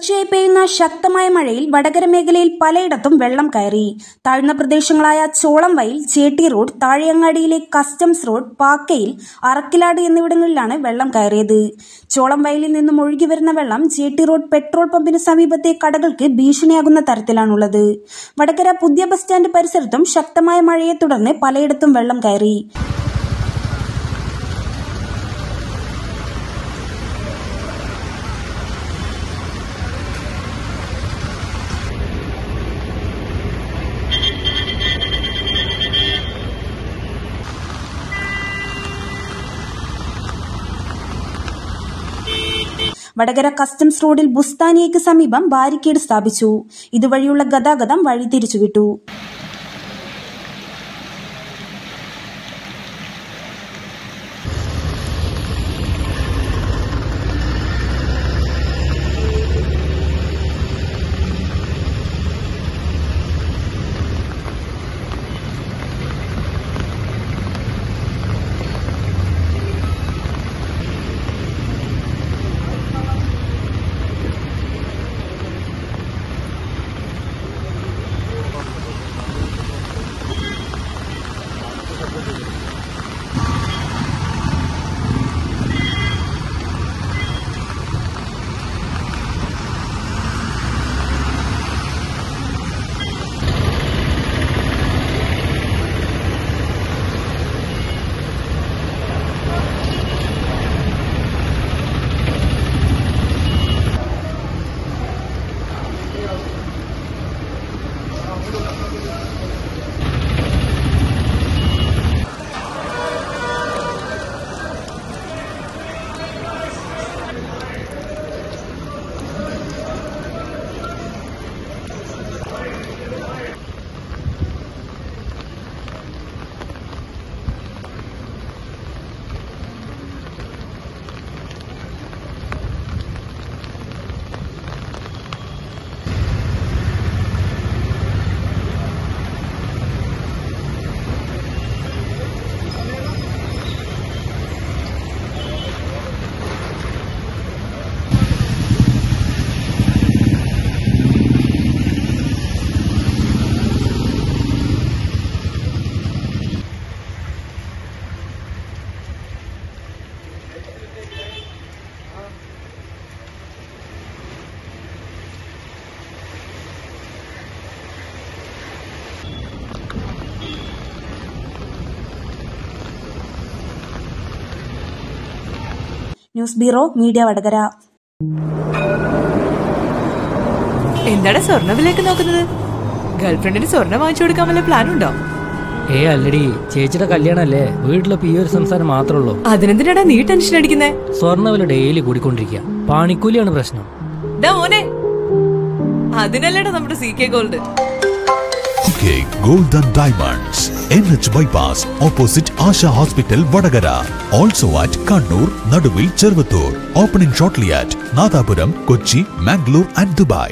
തുടർച്ചയായി പെയ്യുന്ന ശക്തമായ മഴയിൽ വടകര മേഖലയിൽ പലയിടത്തും വെള്ളം കയറി. താഴ്ന്ന പ്രദേശങ്ങളായ Cholamvayal, ചേട്ടി road, താഴെയങ്ങാടിയിലെ customs road, പാക്കയിൽ, Arakkilad എന്നിവിടങ്ങളിലാണ് വെള്ളം കയറിയത്. ചോളംവയലിൽ നിന്നും ഒഴുകിവരുന്ന വെള്ളം ചേട്ടി റോഡ് പെട്രോൾ പമ്പിന് സമീപത്തെ കടകൾക്ക് ഭീഷണിയാകുന്ന തരത്തിലാണുള്ളത്. വടകര പുതിയ ബസ് സ്റ്റാൻഡ് പരിസരത്തും ശക്തമായ മഴയെ തുടർന്ന് പലയിടത്തും വെള്ളം കയറി. വടകര കസ്റ്റംസ് റോഡിൽ ബുസ്താനിയയ്ക്ക് സമീപം ബാരിക്കേഡ് സ്ഥാപിച്ചു. ഇതുവഴിയുള്ള ഗതാഗതം വഴിതിരിച്ചുവിട്ടു. News bureau media Vadakara. എന്താണ് സ്വർണ്ണവിലേക്ക് നോക്കുന്നത്? ഗേൾഫ്രണ്ടിന് സ്വർണ്ണം വാങ്ങിച്ചു കൊടുക്കാൻ വല്ല പ്ലാനുണ്ടോ? അല്ലടി, ചേച്ചിയുടെ കല്യാണല്ലേ, വീട്ടിലപ്പോ ഈ ഒരു സംസാരം മാത്രമേ ഉള്ളൂ. അതിനെന്തിനാടാ നീ ടെൻഷൻ അടിക്കുന്നേ? സ്വർണ്ണവില ഡെയിലി കൂടിക്കൊണ്ടിരിക്കുക, പാണിക്കൂലിയാണ് പ്രശ്നം. മോനെ, അതിനല്ലേടാ നമ്മുടെ CK gold. Gold and Diamonds, NH Bypass, opposite Asha Hospital, Vadagara. Also at Kannur, Naduvil, Chervattur. Opening shortly at Nathapuram, Kochi, Mangalore and Dubai.